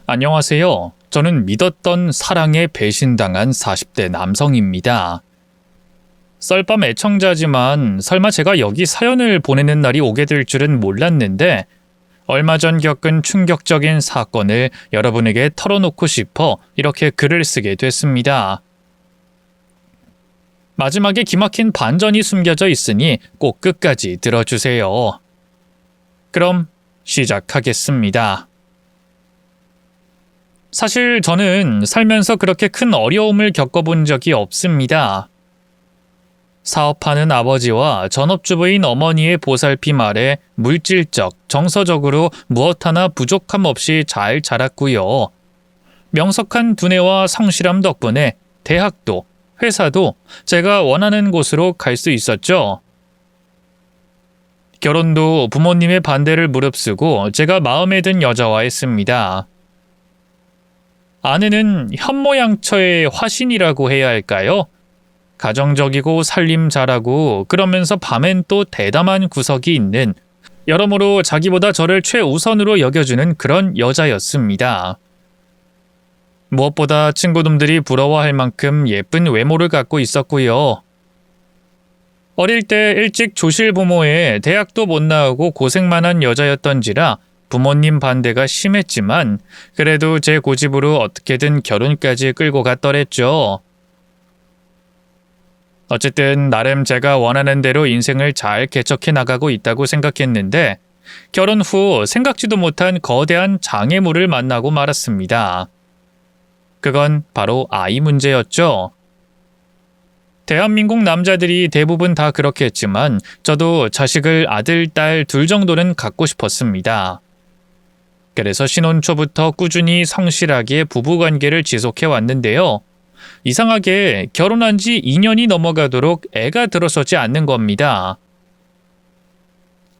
안녕하세요. 저는 믿었던 사랑에 배신당한 40대 남성입니다. 썰밤 애청자지만 설마 제가 여기 사연을 보내는 날이 오게 될 줄은 몰랐는데 얼마 전 겪은 충격적인 사건을 여러분에게 털어놓고 싶어 이렇게 글을 쓰게 됐습니다. 마지막에 기막힌 반전이 숨겨져 있으니 꼭 끝까지 들어주세요. 그럼 시작하겠습니다. 사실 저는 살면서 그렇게 큰 어려움을 겪어본 적이 없습니다. 사업하는 아버지와 전업주부인 어머니의 보살핌 아래 물질적, 정서적으로 무엇 하나 부족함 없이 잘 자랐고요. 명석한 두뇌와 성실함 덕분에 대학도, 회사도 제가 원하는 곳으로 갈 수 있었죠. 결혼도 부모님의 반대를 무릅쓰고 제가 마음에 든 여자와 했습니다. 아내는 현모양처의 화신이라고 해야 할까요? 가정적이고 살림 잘하고 그러면서 밤엔 또 대담한 구석이 있는, 여러모로 자기보다 저를 최우선으로 여겨주는 그런 여자였습니다. 무엇보다 친구놈들이 부러워할 만큼 예쁜 외모를 갖고 있었고요. 어릴 때 일찍 조실부모에 대학도 못 나오고 고생만 한 여자였던지라 부모님 반대가 심했지만 그래도 제 고집으로 어떻게든 결혼까지 끌고 갔더랬죠. 어쨌든 나름 제가 원하는 대로 인생을 잘 개척해 나가고 있다고 생각했는데 결혼 후 생각지도 못한 거대한 장애물을 만나고 말았습니다. 그건 바로 아이 문제였죠. 대한민국 남자들이 대부분 다 그렇겠지만 저도 자식을 아들, 딸 둘 정도는 갖고 싶었습니다. 그래서 신혼 초부터 꾸준히 성실하게 부부관계를 지속해 왔는데요. 이상하게 결혼한 지 2년이 넘어가도록 애가 들어서지 않는 겁니다.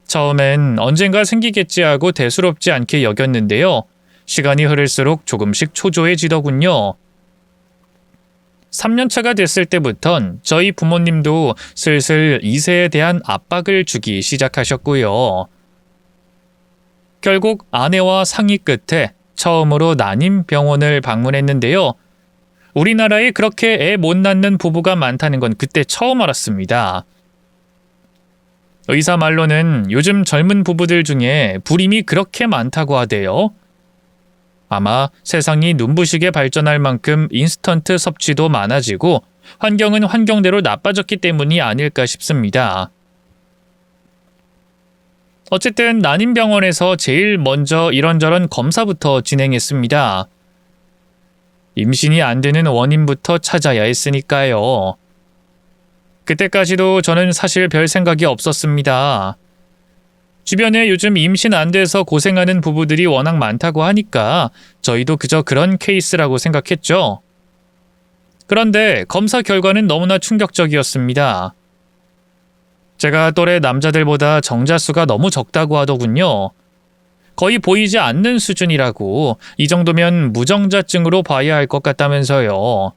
처음엔 언젠가 생기겠지 하고 대수롭지 않게 여겼는데요. 시간이 흐를수록 조금씩 초조해지더군요. 3년차가 됐을 때부턴 저희 부모님도 슬슬 2세에 대한 압박을 주기 시작하셨고요. 결국 아내와 상의 끝에 처음으로 난임병원을 방문했는데요. 우리나라에 그렇게 애 못 낳는 부부가 많다는 건 그때 처음 알았습니다. 의사 말로는 요즘 젊은 부부들 중에 불임이 그렇게 많다고 하대요. 아마 세상이 눈부시게 발전할 만큼 인스턴트 섭취도 많아지고 환경은 환경대로 나빠졌기 때문이 아닐까 싶습니다. 어쨌든 난임병원에서 제일 먼저 이런저런 검사부터 진행했습니다. 임신이 안 되는 원인부터 찾아야 했으니까요. 그때까지도 저는 사실 별 생각이 없었습니다. 주변에 요즘 임신 안 돼서 고생하는 부부들이 워낙 많다고 하니까 저희도 그저 그런 케이스라고 생각했죠. 그런데 검사 결과는 너무나 충격적이었습니다. 제가 또래 남자들보다 정자수가 너무 적다고 하더군요. 거의 보이지 않는 수준이라고, 이 정도면 무정자증으로 봐야 할 것 같다면서요.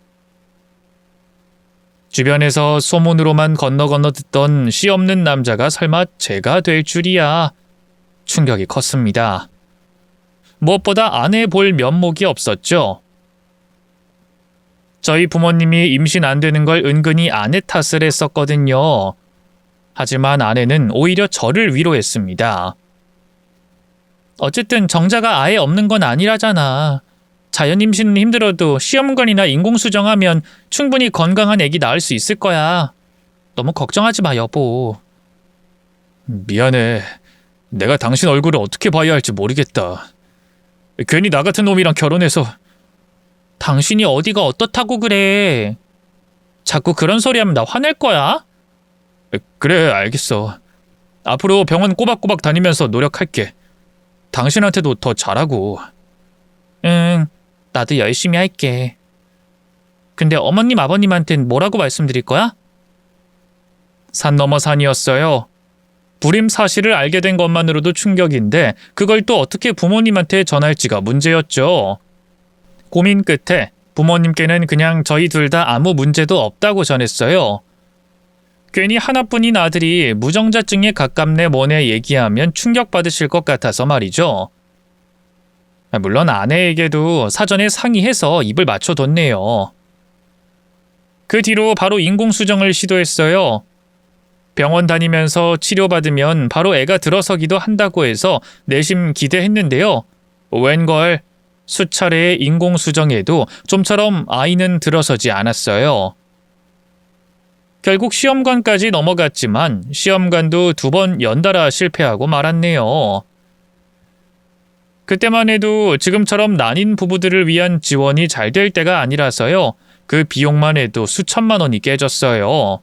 주변에서 소문으로만 건너 듣던 씨 없는 남자가 설마 제가 될 줄이야. 충격이 컸습니다. 무엇보다 아내 볼 면목이 없었죠. 저희 부모님이 임신 안 되는 걸 은근히 아내 탓을 했었거든요. 하지만 아내는 오히려 저를 위로했습니다. 어쨌든 정자가 아예 없는 건 아니라잖아. 자연 임신은 힘들어도 시험관이나 인공수정하면 충분히 건강한 아기 낳을 수 있을 거야. 너무 걱정하지 마, 여보. 미안해. 내가 당신 얼굴을 어떻게 봐야 할지 모르겠다. 괜히 나 같은 놈이랑 결혼해서. 당신이 어디가 어떻다고 그래. 자꾸 그런 소리 하면 나 화낼 거야. 그래, 알겠어. 앞으로 병원 꼬박꼬박 다니면서 노력할게. 당신한테도 더 잘하고. 응, 나도 열심히 할게. 근데 어머님, 아버님한텐 뭐라고 말씀드릴 거야? 산 넘어 산이었어요. 불임 사실을 알게 된 것만으로도 충격인데 그걸 또 어떻게 부모님한테 전할지가 문제였죠. 고민 끝에 부모님께는 그냥 저희 둘 다 아무 문제도 없다고 전했어요. 괜히 하나뿐인 아들이 무정자증에 가깝네 뭐네 얘기하면 충격받으실 것 같아서 말이죠. 물론 아내에게도 사전에 상의해서 입을 맞춰뒀네요. 그 뒤로 바로 인공수정을 시도했어요. 병원 다니면서 치료받으면 바로 애가 들어서기도 한다고 해서 내심 기대했는데요. 웬걸 수차례의 인공수정에도 좀처럼 아이는 들어서지 않았어요. 결국 시험관까지 넘어갔지만 시험관도 2번 연달아 실패하고 말았네요. 그때만 해도 지금처럼 난인 부부들을 위한 지원이 잘 될 때가 아니라서요. 그 비용만 해도 수천만 원이 깨졌어요.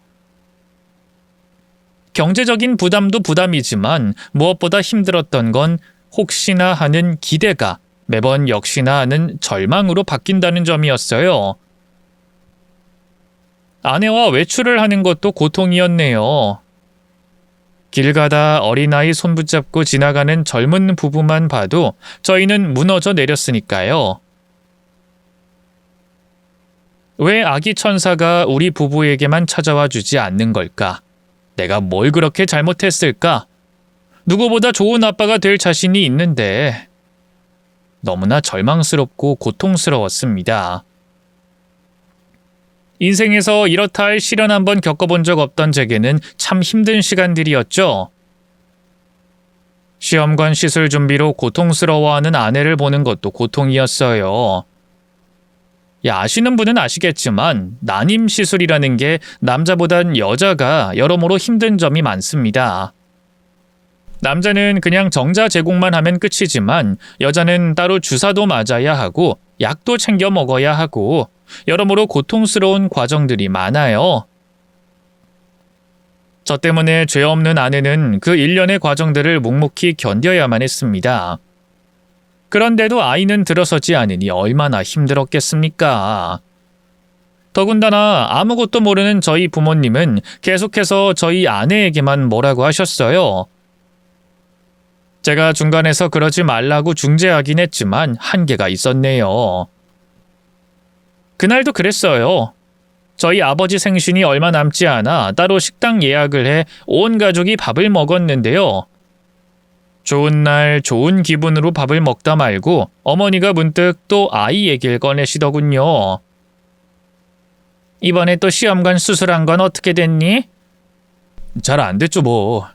경제적인 부담도 부담이지만 무엇보다 힘들었던 건 혹시나 하는 기대가 매번 역시나 하는 절망으로 바뀐다는 점이었어요. 아내와 외출을 하는 것도 고통이었네요. 길 가다 어린아이 손붙잡고 지나가는 젊은 부부만 봐도 저희는 무너져 내렸으니까요. 왜 아기 천사가 우리 부부에게만 찾아와 주지 않는 걸까? 내가 뭘 그렇게 잘못했을까? 누구보다 좋은 아빠가 될 자신이 있는데 너무나 절망스럽고 고통스러웠습니다. 인생에서 이렇다 할 시련 한번 겪어본 적 없던 제게는 참 힘든 시간들이었죠. 시험관 시술 준비로 고통스러워하는 아내를 보는 것도 고통이었어요. 아시는 분은 아시겠지만 난임 시술이라는 게 남자보단 여자가 여러모로 힘든 점이 많습니다. 남자는 그냥 정자 제공만 하면 끝이지만 여자는 따로 주사도 맞아야 하고 약도 챙겨 먹어야 하고 여러모로 고통스러운 과정들이 많아요. 저 때문에 죄 없는 아내는 그 일련의 과정들을 묵묵히 견뎌야만 했습니다. 그런데도 아이는 들어서지 않으니 얼마나 힘들었겠습니까? 더군다나 아무것도 모르는 저희 부모님은 계속해서 저희 아내에게만 뭐라고 하셨어요. 제가 중간에서 그러지 말라고 중재하긴 했지만 한계가 있었네요. 그날도 그랬어요. 저희 아버지 생신이 얼마 남지 않아 따로 식당 예약을 해 온 가족이 밥을 먹었는데요. 좋은 날 좋은 기분으로 밥을 먹다 말고 어머니가 문득 또 아이 얘기를 꺼내시더군요. 이번에 또 시험관 수술한 건 어떻게 됐니? 잘 안 됐죠 뭐.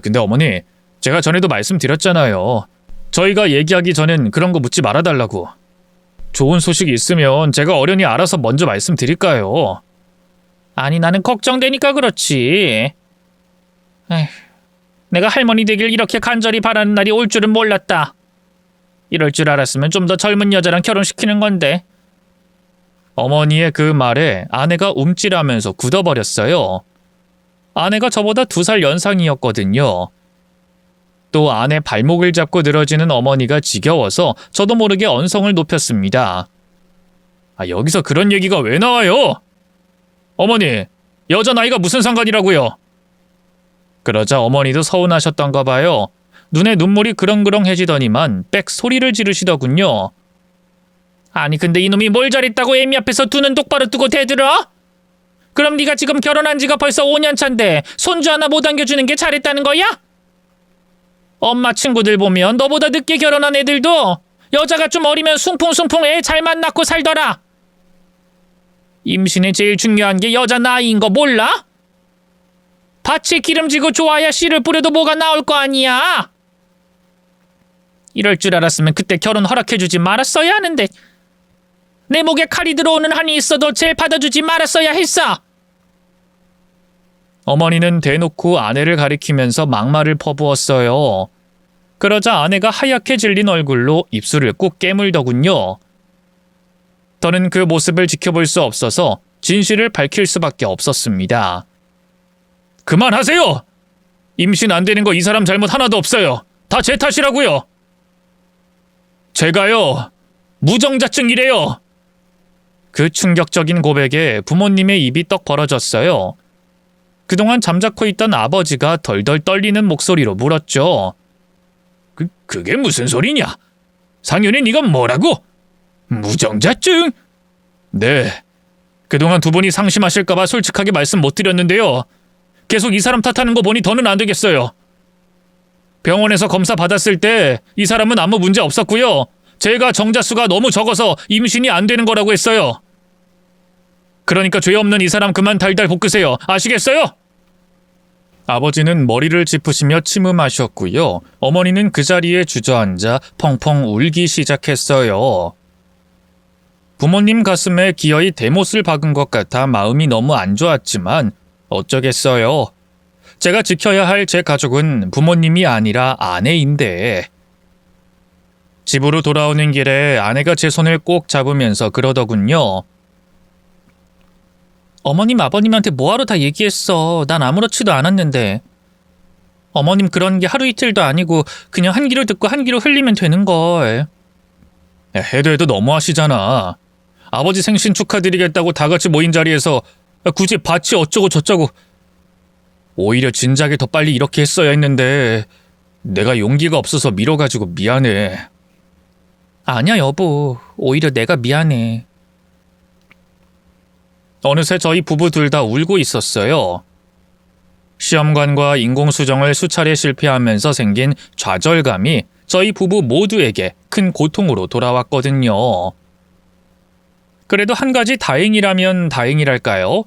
근데 어머니, 제가 전에도 말씀드렸잖아요. 저희가 얘기하기 전엔 그런 거 묻지 말아달라고. 좋은 소식이 있으면 제가 어련히 알아서 먼저 말씀드릴까요? 아니 나는 걱정되니까 그렇지. 에휴, 내가 할머니 되길 이렇게 간절히 바라는 날이 올 줄은 몰랐다. 이럴 줄 알았으면 좀 더 젊은 여자랑 결혼시키는 건데. 어머니의 그 말에 아내가 움찔하면서 굳어버렸어요. 아내가 저보다 2살 연상이었거든요. 또 아내 발목을 잡고 늘어지는 어머니가 지겨워서 저도 모르게 언성을 높였습니다. 여기서 그런 얘기가 왜 나와요? 어머니, 여자 나이가 무슨 상관이라고요? 그러자 어머니도 서운하셨던가 봐요. 눈에 눈물이 그렁그렁해지더니만 빽 소리를 지르시더군요. 아니 근데 이놈이 뭘 잘했다고 애미 앞에서 두 눈 똑바로 뜨고 대들어? 그럼 네가 지금 결혼한 지가 벌써 5년 차인데 손주 하나 못 안겨주는 게 잘했다는 거야? 엄마 친구들 보면 너보다 늦게 결혼한 애들도 여자가 좀 어리면 숭풍숭풍 애 잘만 낳고 살더라. 임신에 제일 중요한 게 여자 나이인 거 몰라? 밭이 기름지고 좋아야 씨를 뿌려도 뭐가 나올 거 아니야. 이럴 줄 알았으면 그때 결혼 허락해주지 말았어야 하는데 내 목에 칼이 들어오는 한이 있어도 젤 받아주지 말았어야 했어. 어머니는 대놓고 아내를 가리키면서 막말을 퍼부었어요. 그러자 아내가 하얗게 질린 얼굴로 입술을 꾹 깨물더군요. 저는 그 모습을 지켜볼 수 없어서 진실을 밝힐 수밖에 없었습니다. 그만하세요! 임신 안 되는 거 이 사람 잘못 하나도 없어요. 다 제 탓이라고요. 제가요, 무정자증이래요. 그 충격적인 고백에 부모님의 입이 떡 벌어졌어요. 그동안 잠자코 있던 아버지가 덜덜 떨리는 목소리로 물었죠. 그게 무슨 소리냐? 상윤이 네가 뭐라고? 무정자증? 네. 그동안 두 분이 상심하실까봐 솔직하게 말씀 못 드렸는데요. 계속 이 사람 탓하는 거 보니 더는 안 되겠어요. 병원에서 검사 받았을 때 이 사람은 아무 문제 없었고요. 제가 정자수가 너무 적어서 임신이 안 되는 거라고 했어요. 그러니까 죄 없는 이 사람 그만 달달 볶으세요. 아시겠어요? 아버지는 머리를 짚으시며 침음하셨고요. 어머니는 그 자리에 주저앉아 펑펑 울기 시작했어요. 부모님 가슴에 기어이 대못을 박은 것 같아 마음이 너무 안 좋았지만 어쩌겠어요. 제가 지켜야 할 제 가족은 부모님이 아니라 아내인데. 집으로 돌아오는 길에 아내가 제 손을 꼭 잡으면서 그러더군요. 어머님 아버님한테 뭐하러 다 얘기했어. 난 아무렇지도 않았는데. 어머님 그런 게 하루 이틀도 아니고 그냥 한 귀로 듣고 한 귀로 흘리면 되는걸. 해도 너무하시잖아. 아버지 생신 축하드리겠다고 다 같이 모인 자리에서 굳이 밭이 어쩌고 저쩌고. 오히려 진작에 더 빨리 이렇게 했어야 했는데 내가 용기가 없어서 미뤄가지고 미안해. 아니야 여보. 오히려 내가 미안해. 어느새 저희 부부 둘 다 울고 있었어요. 시험관과 인공수정을 수차례 실패하면서 생긴 좌절감이 저희 부부 모두에게 큰 고통으로 돌아왔거든요. 그래도 한 가지 다행이라면 다행이랄까요?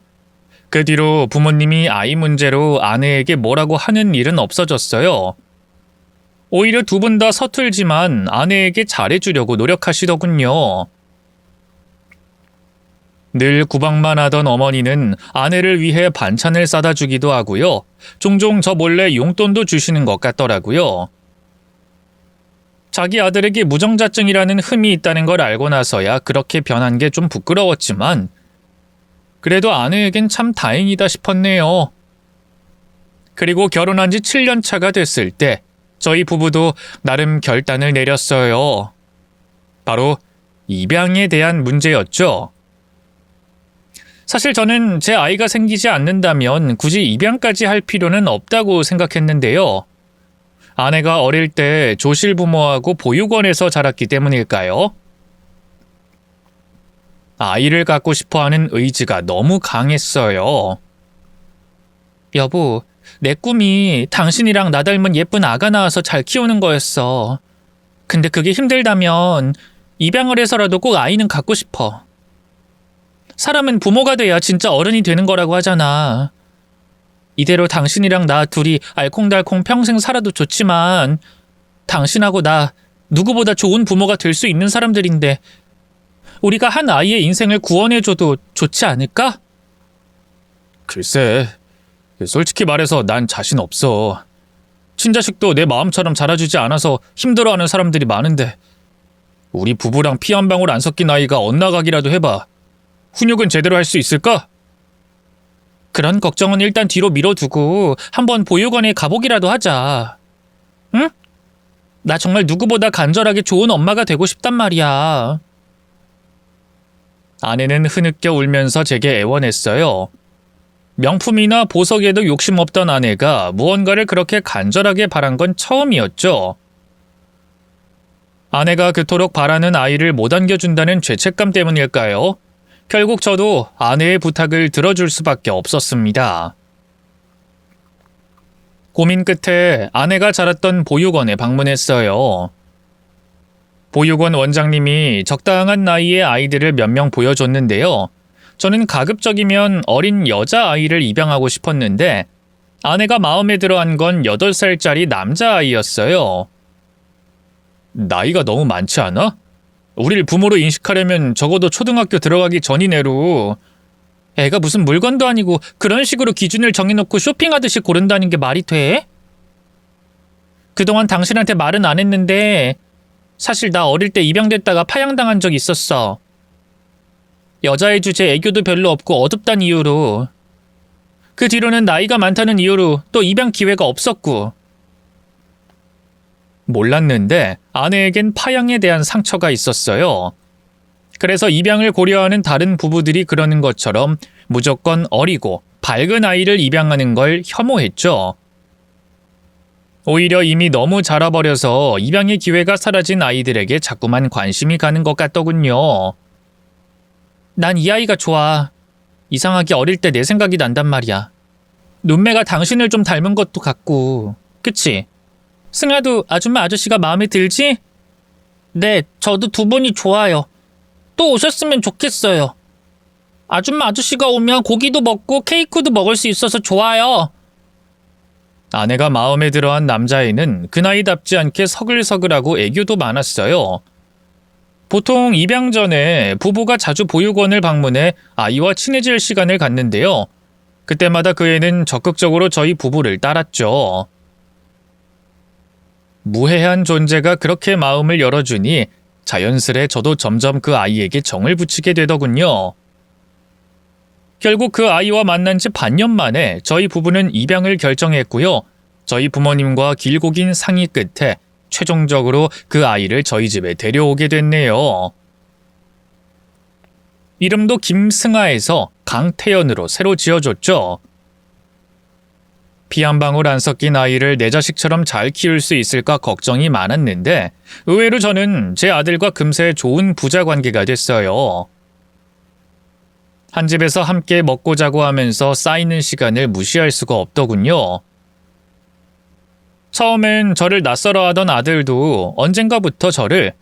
그 뒤로 부모님이 아이 문제로 아내에게 뭐라고 하는 일은 없어졌어요. 오히려 두 분 다 서툴지만 아내에게 잘해주려고 노력하시더군요. 늘 구박만 하던 어머니는 아내를 위해 반찬을 싸다 주기도 하고요. 종종 저 몰래 용돈도 주시는 것 같더라고요. 자기 아들에게 무정자증이라는 흠이 있다는 걸 알고 나서야 그렇게 변한 게 좀 부끄러웠지만 그래도 아내에겐 참 다행이다 싶었네요. 그리고 결혼한 지 7년 차가 됐을 때 저희 부부도 나름 결단을 내렸어요. 바로 입양에 대한 문제였죠. 사실 저는 제 아이가 생기지 않는다면 굳이 입양까지 할 필요는 없다고 생각했는데요. 아내가 어릴 때 조실부모하고 보육원에서 자랐기 때문일까요? 아이를 갖고 싶어하는 의지가 너무 강했어요. 여보, 내 꿈이 당신이랑 나 닮은 예쁜 아가 낳아서 잘 키우는 거였어. 근데 그게 힘들다면 입양을 해서라도 꼭 아이는 갖고 싶어. 사람은 부모가 돼야 진짜 어른이 되는 거라고 하잖아. 이대로 당신이랑 나 둘이 알콩달콩 평생 살아도 좋지만 당신하고 나 누구보다 좋은 부모가 될 수 있는 사람들인데 우리가 한 아이의 인생을 구원해줘도 좋지 않을까? 글쎄, 솔직히 말해서 난 자신 없어. 친자식도 내 마음처럼 자라주지 않아서 힘들어하는 사람들이 많은데 우리 부부랑 피 한 방울 안 섞인 아이가 엇나가기라도 해봐. 훈육은 제대로 할 수 있을까? 그런 걱정은 일단 뒤로 미뤄두고 한번 보육원에 가보기라도 하자. 응? 나 정말 누구보다 간절하게 좋은 엄마가 되고 싶단 말이야. 아내는 흐느껴 울면서 제게 애원했어요. 명품이나 보석에도 욕심 없던 아내가 무언가를 그렇게 간절하게 바란 건 처음이었죠. 아내가 그토록 바라는 아이를 못 안겨준다는 죄책감 때문일까요? 결국 저도 아내의 부탁을 들어줄 수밖에 없었습니다. 고민 끝에 아내가 자랐던 보육원에 방문했어요. 보육원 원장님이 적당한 나이의 아이들을 몇 명 보여줬는데요. 저는 가급적이면 어린 여자아이를 입양하고 싶었는데 아내가 마음에 들어한 건 8살짜리 남자아이였어요. 나이가 너무 많지 않아? 우릴 부모로 인식하려면 적어도 초등학교 들어가기 전이내로. 애가 무슨 물건도 아니고 그런 식으로 기준을 정해놓고 쇼핑하듯이 고른다는 게 말이 돼? 그동안 당신한테 말은 안 했는데 사실 나 어릴 때 입양됐다가 파양당한 적 있었어. 여자애 주제 애교도 별로 없고 어둡단 이유로. 그 뒤로는 나이가 많다는 이유로 또 입양 기회가 없었고. 몰랐는데 아내에겐 파양에 대한 상처가 있었어요. 그래서 입양을 고려하는 다른 부부들이 그러는 것처럼 무조건 어리고 밝은 아이를 입양하는 걸 혐오했죠. 오히려 이미 너무 자라버려서 입양의 기회가 사라진 아이들에게 자꾸만 관심이 가는 것 같더군요. 난 이 아이가 좋아. 이상하게 어릴 때 내 생각이 난단 말이야. 눈매가 당신을 좀 닮은 것도 같고. 그치? 승아도 아줌마 아저씨가 마음에 들지? 네, 저도 두 분이 좋아요. 또 오셨으면 좋겠어요. 아줌마 아저씨가 오면 고기도 먹고 케이크도 먹을 수 있어서 좋아요. 아내가 마음에 들어한 남자애는 그 나이답지 않게 서글서글하고 애교도 많았어요. 보통 입양 전에 부부가 자주 보육원을 방문해 아이와 친해질 시간을 갖는데요. 그때마다 그 애는 적극적으로 저희 부부를 따랐죠. 무해한 존재가 그렇게 마음을 열어주니 자연스레 저도 점점 그 아이에게 정을 붙이게 되더군요. 결국 그 아이와 만난 지 반년 만에 저희 부부는 입양을 결정했고요. 저희 부모님과 길고 긴 상의 끝에 최종적으로 그 아이를 저희 집에 데려오게 됐네요. 이름도 김승아에서 강태연으로 새로 지어줬죠. 피 한 방울 안 섞인 아이를 내 자식처럼 잘 키울 수 있을까 걱정이 많았는데 의외로 저는 제 아들과 금세 좋은 부자 관계가 됐어요. 한 집에서 함께 먹고 자고 하면서 쌓이는 시간을 무시할 수가 없더군요. 처음엔 저를 낯설어 하던 아들도 언젠가부터 저를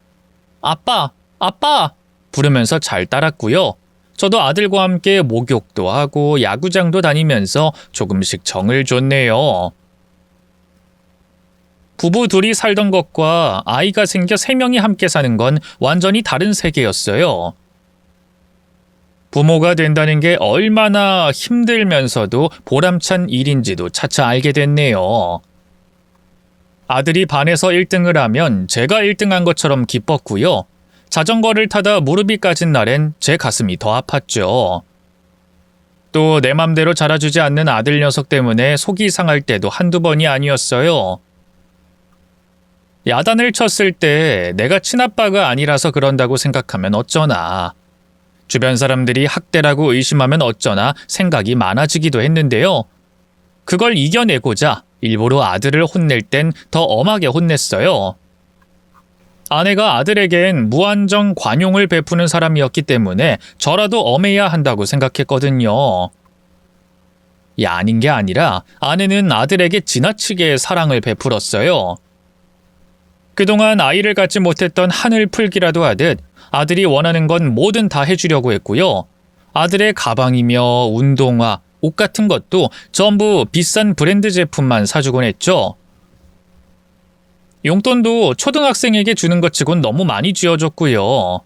아빠, 아빠 부르면서 잘 따랐고요. 저도 아들과 함께 목욕도 하고 야구장도 다니면서 조금씩 정을 줬네요. 부부 둘이 살던 것과 아이가 생겨 3명이 함께 사는 건 완전히 다른 세계였어요. 부모가 된다는 게 얼마나 힘들면서도 보람찬 일인지도 차차 알게 됐네요. 아들이 반에서 1등을 하면 제가 1등한 것처럼 기뻤고요. 자전거를 타다 무릎이 까진 날엔 제 가슴이 더 아팠죠. 또 내 맘대로 자라주지 않는 아들 녀석 때문에 속이 상할 때도 한두 번이 아니었어요. 야단을 쳤을 때 내가 친아빠가 아니라서 그런다고 생각하면 어쩌나. 주변 사람들이 학대라고 의심하면 어쩌나 생각이 많아지기도 했는데요. 그걸 이겨내고자 일부러 아들을 혼낼 땐 더 엄하게 혼냈어요. 아내가 아들에겐 무한정 관용을 베푸는 사람이었기 때문에 저라도 엄해야 한다고 생각했거든요. 아닌 게 아니라 아내는 아들에게 지나치게 사랑을 베풀었어요. 그동안 아이를 갖지 못했던 한을 풀기라도 하듯 아들이 원하는 건 뭐든 다 해주려고 했고요. 아들의 가방이며 운동화, 옷 같은 것도 전부 비싼 브랜드 제품만 사주곤 했죠. 용돈도 초등학생에게 주는 것 치곤 너무 많이 쥐어줬고요.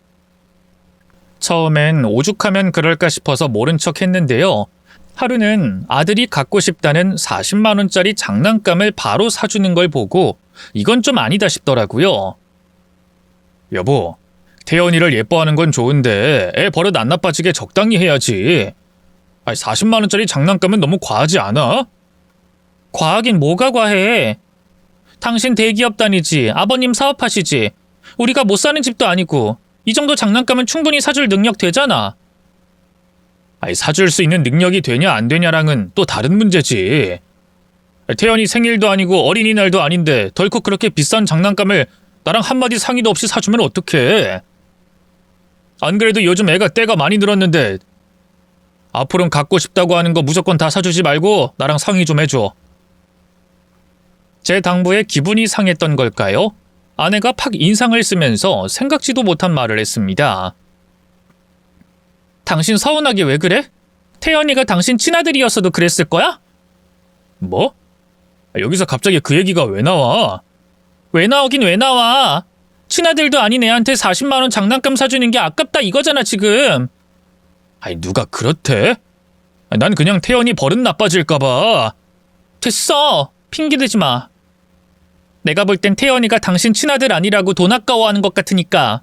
처음엔 오죽하면 그럴까 싶어서 모른 척 했는데요. 하루는 아들이 갖고 싶다는 40만 원짜리 장난감을 바로 사주는 걸 보고 이건 좀 아니다 싶더라고요. 여보, 태연이를 예뻐하는 건 좋은데 애 버릇 안 나빠지게 적당히 해야지. 40만 원짜리 장난감은 너무 과하지 않아? 과하긴 뭐가 과해. 당신 대기업 다니지, 아버님 사업하시지. 우리가 못 사는 집도 아니고 이 정도 장난감은 충분히 사줄 능력 되잖아. 사줄 수 있는 능력이 되냐 안 되냐랑은 또 다른 문제지. 태연이 생일도 아니고 어린이날도 아닌데 덜컥 그렇게 비싼 장난감을 나랑 한마디 상의도 없이 사주면 어떡해. 안 그래도 요즘 애가 때가 많이 늘었는데 앞으로는 갖고 싶다고 하는 거 무조건 다 사주지 말고 나랑 상의 좀 해줘. 제 당부에 기분이 상했던 걸까요? 아내가 팍 인상을 쓰면서 생각지도 못한 말을 했습니다. 당신 서운하게 왜 그래? 태연이가 당신 친아들이었어도 그랬을 거야? 뭐? 여기서 갑자기 그 얘기가 왜 나와? 왜 나오긴 왜 나와? 친아들도 아닌 애한테 40만 원 장난감 사주는 게 아깝다 이거잖아 지금. 누가 그렇대? 난 그냥 태연이 버릇 나빠질까 봐. 됐어. 핑계대지 마. 내가 볼 땐 태연이가 당신 친아들 아니라고 돈 아까워하는 것 같으니까.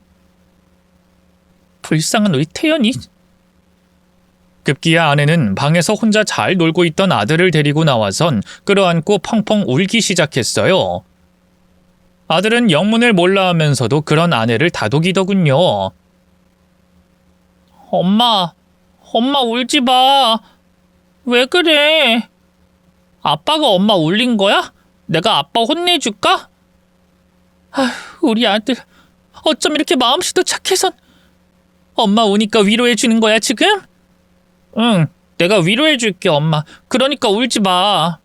불쌍한 우리 태연이. 급기야 아내는 방에서 혼자 잘 놀고 있던 아들을 데리고 나와선 끌어안고 펑펑 울기 시작했어요. 아들은 영문을 몰라 하면서도 그런 아내를 다독이더군요. 엄마 울지 마. 왜 그래? 아빠가 엄마 울린 거야? 내가 아빠 혼내줄까? 우리 아들 어쩜 이렇게 마음씨도 착해선. 엄마 우니까 위로해주는 거야 지금? 응, 내가 위로해줄게 엄마. 그러니까 울지 마.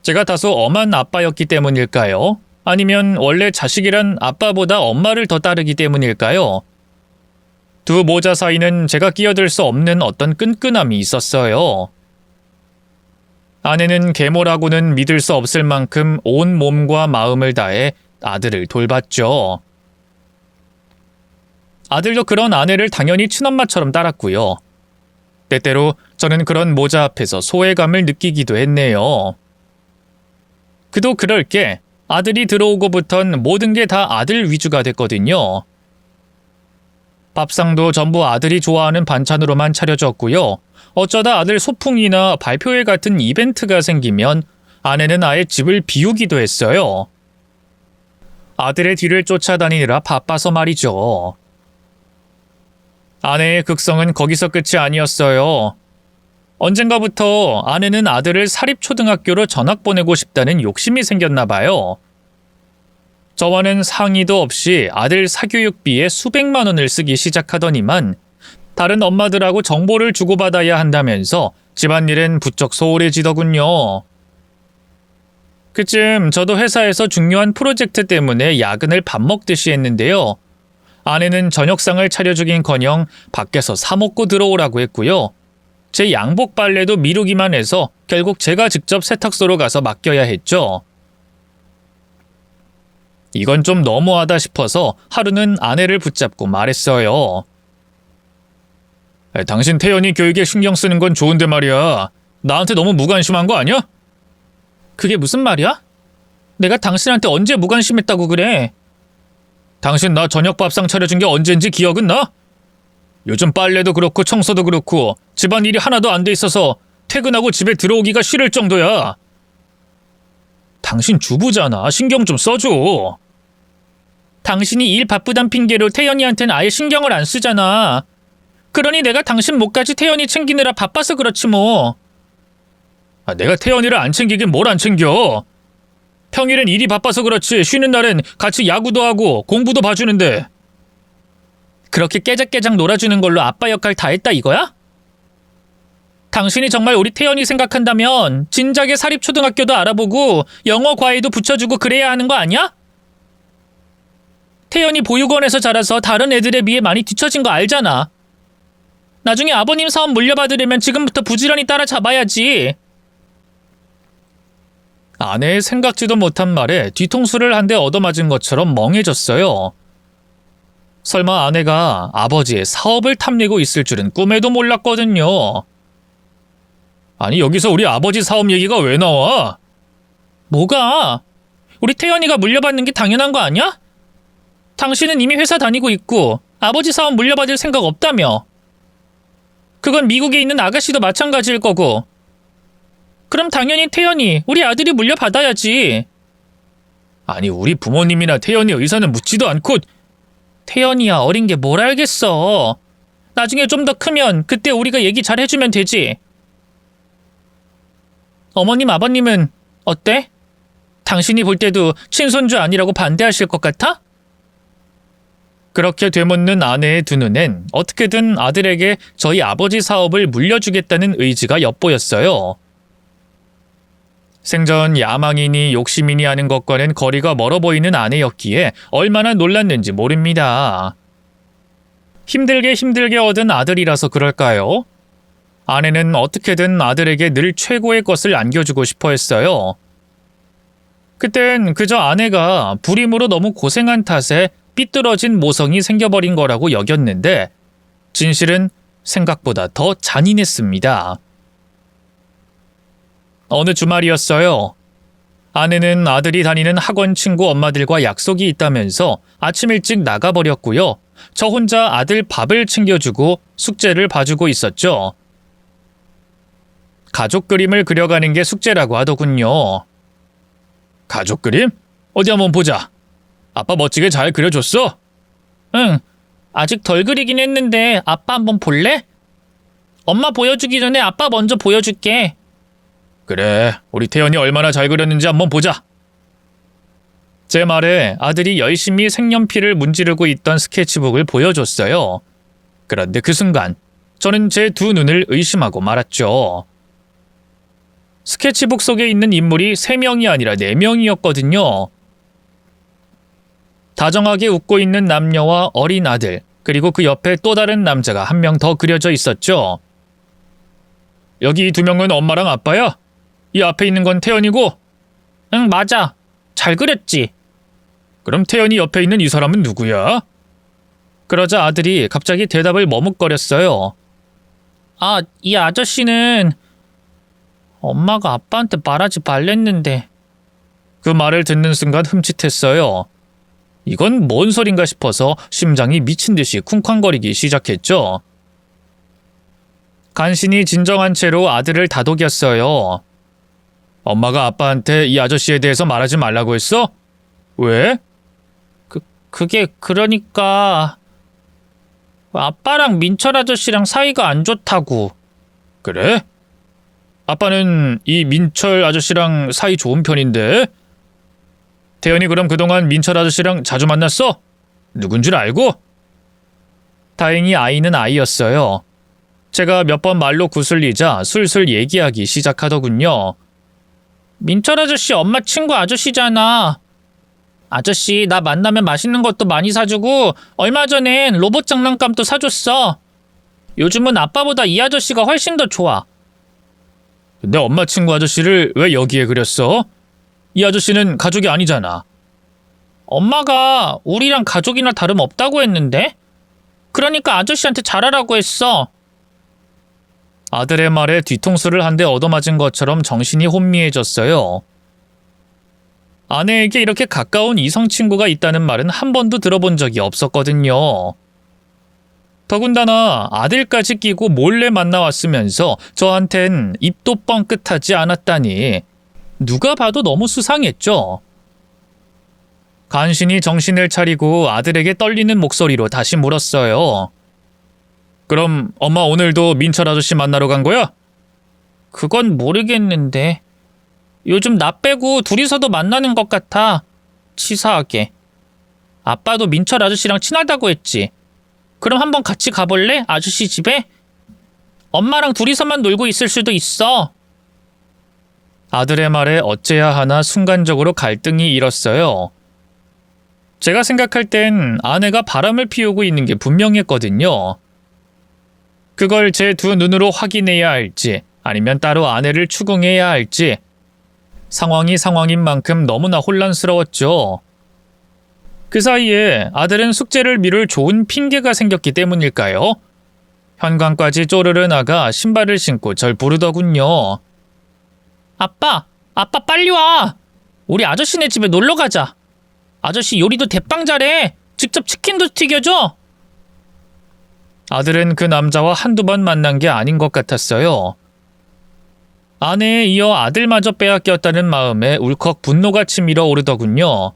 제가 다소 엄한 아빠였기 때문일까요? 아니면 원래 자식이란 아빠보다 엄마를 더 따르기 때문일까요? 두 모자 사이는 제가 끼어들 수 없는 어떤 끈끈함이 있었어요. 아내는 계모라고는 믿을 수 없을 만큼 온 몸과 마음을 다해 아들을 돌봤죠. 아들도 그런 아내를 당연히 친엄마처럼 따랐고요. 때때로 저는 그런 모자 앞에서 소외감을 느끼기도 했네요. 그도 그럴 게 아들이 들어오고부턴 모든 게 다 아들 위주가 됐거든요. 밥상도 전부 아들이 좋아하는 반찬으로만 차려졌고요. 어쩌다 아들 소풍이나 발표회 같은 이벤트가 생기면 아내는 아예 집을 비우기도 했어요. 아들의 뒤를 쫓아다니느라 바빠서 말이죠. 아내의 극성은 거기서 끝이 아니었어요. 언젠가부터 아내는 아들을 사립초등학교로 전학 보내고 싶다는 욕심이 생겼나 봐요. 저와는 상의도 없이 아들 사교육비에 수백만 원을 쓰기 시작하더니만 다른 엄마들하고 정보를 주고받아야 한다면서 집안일엔 부쩍 소홀해지더군요. 그쯤 저도 회사에서 중요한 프로젝트 때문에 야근을 밥 먹듯이 했는데요. 아내는 저녁상을 차려주긴커녕 밖에서 사 먹고 들어오라고 했고요. 제 양복 빨래도 미루기만 해서 결국 제가 직접 세탁소로 가서 맡겨야 했죠. 이건 좀 너무하다 싶어서 하루는 아내를 붙잡고 말했어요. 당신 태연이 교육에 신경 쓰는 건 좋은데 말이야. 나한테 너무 무관심한 거 아니야? 그게 무슨 말이야? 내가 당신한테 언제 무관심했다고 그래? 당신 나 저녁 밥상 차려준 게 언젠지 기억은 나? 요즘 빨래도 그렇고 청소도 그렇고 집안일이 하나도 안 돼 있어서 퇴근하고 집에 들어오기가 싫을 정도야. 당신 주부잖아. 신경 좀 써줘. 당신이 일 바쁘단 핑계로 태연이한테는 아예 신경을 안 쓰잖아. 그러니 내가 당신 몫까지 태연이 챙기느라 바빠서 그렇지 뭐. 내가 태연이를 안 챙기긴 뭘 안 챙겨. 평일엔 일이 바빠서 그렇지 쉬는 날엔 같이 야구도 하고 공부도 봐주는데. 그렇게 깨작깨작 놀아주는 걸로 아빠 역할 다 했다 이거야? 당신이 정말 우리 태연이 생각한다면 진작에 사립초등학교도 알아보고 영어 과외도 붙여주고 그래야 하는 거 아니야? 태연이 보육원에서 자라서 다른 애들에 비해 많이 뒤처진 거 알잖아. 나중에 아버님 사업 물려받으려면 지금부터 부지런히 따라잡아야지. 아내의 생각지도 못한 말에 뒤통수를 한 대 얻어맞은 것처럼 멍해졌어요. 설마 아내가 아버지의 사업을 탐내고 있을 줄은 꿈에도 몰랐거든요. 아니 여기서 우리 아버지 사업 얘기가 왜 나와? 뭐가? 우리 태연이가 물려받는 게 당연한 거 아니야? 당신은 이미 회사 다니고 있고 아버지 사업 물려받을 생각 없다며. 그건 미국에 있는 아가씨도 마찬가지일 거고. 그럼 당연히 태연이, 우리 아들이 물려받아야지. 아니 우리 부모님이나 태연이 의사는 묻지도 않고. 태연이야 어린 게 뭘 알겠어. 나중에 좀 더 크면 그때 우리가 얘기 잘 해주면 되지. 어머님 아버님은 어때? 당신이 볼 때도 친손주 아니라고 반대하실 것 같아? 그렇게 되묻는 아내의 두 눈엔 어떻게든 아들에게 저희 아버지 사업을 물려주겠다는 의지가 엿보였어요. 생전 야망이니 욕심이니 하는 것과는 거리가 멀어 보이는 아내였기에 얼마나 놀랐는지 모릅니다. 힘들게 얻은 아들이라서 그럴까요? 아내는 어떻게든 아들에게 늘 최고의 것을 안겨주고 싶어 했어요. 그땐 그저 아내가 불임으로 너무 고생한 탓에 삐뚤어진 모성이 생겨버린 거라고 여겼는데 진실은 생각보다 더 잔인했습니다. 어느 주말이었어요. 아내는 아들이 다니는 학원 친구 엄마들과 약속이 있다면서 아침 일찍 나가버렸고요. 저 혼자 아들 밥을 챙겨주고 숙제를 봐주고 있었죠. 가족 그림을 그려가는 게 숙제라고 하더군요. 가족 그림? 어디 한번 보자. 아빠 멋지게 잘 그려줬어? 응. 아직 덜 그리긴 했는데 아빠 한번 볼래? 엄마 보여주기 전에 아빠 먼저 보여줄게. 그래, 우리 태연이 얼마나 잘 그렸는지 한번 보자. 제 말에 아들이 열심히 색연필을 문지르고 있던 스케치북을 보여줬어요. 그런데 그 순간 저는 제 두 눈을 의심하고 말았죠. 스케치북 속에 있는 인물이 3명이 아니라 4명이었거든요. 다정하게 웃고 있는 남녀와 어린 아들, 그리고 그 옆에 또 다른 남자가 한 명 더 그려져 있었죠. 여기 이 두 명은 엄마랑 아빠야? 이 앞에 있는 건 태연이고? 응, 맞아. 잘 그렸지? 그럼 태연이 옆에 있는 이 사람은 누구야? 그러자 아들이 갑자기 대답을 머뭇거렸어요. 아, 이 아저씨는 엄마가 아빠한테 말하지 말랬는데. 그 말을 듣는 순간 흠칫했어요. 이건 뭔 소린가 싶어서 심장이 미친 듯이 쿵쾅거리기 시작했죠. 간신히 진정한 채로 아들을 다독였어요. 엄마가 아빠한테 이 아저씨에 대해서 말하지 말라고 했어? 왜? 그게 그러니까 아빠랑 민철 아저씨랑 사이가 안 좋다고. 그래? 아빠는 이 민철 아저씨랑 사이 좋은 편인데? 태연이 그럼 그동안 민철 아저씨랑 자주 만났어? 누군 줄 알고? 다행히 아이는 아이였어요. 제가 몇 번 말로 구슬리자 술술 얘기하기 시작하더군요. 민철 아저씨 엄마 친구 아저씨잖아. 아저씨 나 만나면 맛있는 것도 많이 사주고 얼마 전엔 로봇 장난감도 사줬어. 요즘은 아빠보다 이 아저씨가 훨씬 더 좋아. 근데 엄마 친구 아저씨를 왜 여기에 그렸어? 이 아저씨는 가족이 아니잖아. 엄마가 우리랑 가족이나 다름없다고 했는데? 그러니까 아저씨한테 잘하라고 했어. 아들의 말에 뒤통수를 한 대 얻어맞은 것처럼 정신이 혼미해졌어요. 아내에게 이렇게 가까운 이성 친구가 있다는 말은 한 번도 들어본 적이 없었거든요. 더군다나 아들까지 끼고 몰래 만나왔으면서 저한텐 입도 뻥끗하지 않았다니 누가 봐도 너무 수상했죠. 간신히 정신을 차리고 아들에게 떨리는 목소리로 다시 물었어요. 그럼 엄마 오늘도 민철 아저씨 만나러 간 거야? 그건 모르겠는데. 요즘 나 빼고 둘이서도 만나는 것 같아. 치사하게. 아빠도 민철 아저씨랑 친하다고 했지. 그럼 한번 같이 가볼래? 아저씨 집에? 엄마랑 둘이서만 놀고 있을 수도 있어. 아들의 말에 어째야 하나 순간적으로 갈등이 일었어요. 제가 생각할 땐 아내가 바람을 피우고 있는 게 분명했거든요. 그걸 제 두 눈으로 확인해야 할지 아니면 따로 아내를 추궁해야 할지 상황이 상황인 만큼 너무나 혼란스러웠죠. 그 사이에 아들은 숙제를 미룰 좋은 핑계가 생겼기 때문일까요? 현관까지 쪼르르 나가 신발을 신고 절 부르더군요. 아빠 빨리 와. 우리 아저씨네 집에 놀러 가자. 아저씨 요리도 대빵 잘해. 직접 치킨도 튀겨줘. 아들은 그 남자와 한두 번 만난 게 아닌 것 같았어요. 아내에 이어 아들마저 빼앗겼다는 마음에 울컥 분노가 치밀어 오르더군요.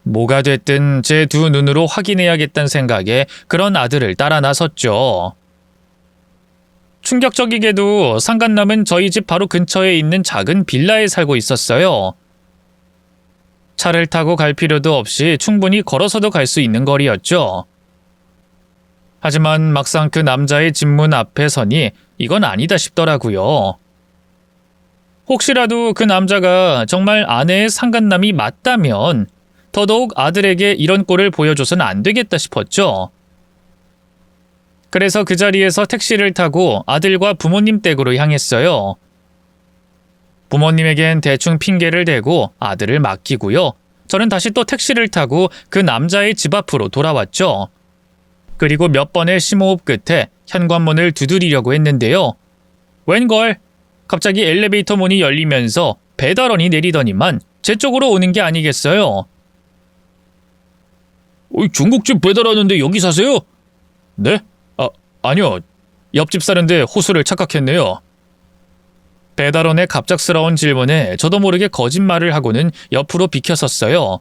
뭐가 됐든 제 두 눈으로 확인해야겠다는 생각에 그런 아들을 따라 나섰죠. 충격적이게도 상간남은 저희 집 바로 근처에 있는 작은 빌라에 살고 있었어요. 차를 타고 갈 필요도 없이 충분히 걸어서도 갈 수 있는 거리였죠. 하지만 막상 그 남자의 집문 앞에 서니 이건 아니다 싶더라고요. 혹시라도 그 남자가 정말 아내의 상간남이 맞다면 더더욱 아들에게 이런 꼴을 보여줘서는 안 되겠다 싶었죠. 그래서 그 자리에서 택시를 타고 아들과 부모님 댁으로 향했어요. 부모님에겐 대충 핑계를 대고 아들을 맡기고요. 저는 다시 또 택시를 타고 그 남자의 집 앞으로 돌아왔죠. 그리고 몇 번의 심호흡 끝에 현관문을 두드리려고 했는데요. 웬걸? 갑자기 엘리베이터 문이 열리면서 배달원이 내리더니만 제 쪽으로 오는 게 아니겠어요. 중국집 배달하는데 여기 사세요? 네? 아니요. 옆집 사는데 호수를 착각했네요. 배달원의 갑작스러운 질문에 저도 모르게 거짓말을 하고는 옆으로 비켜섰어요.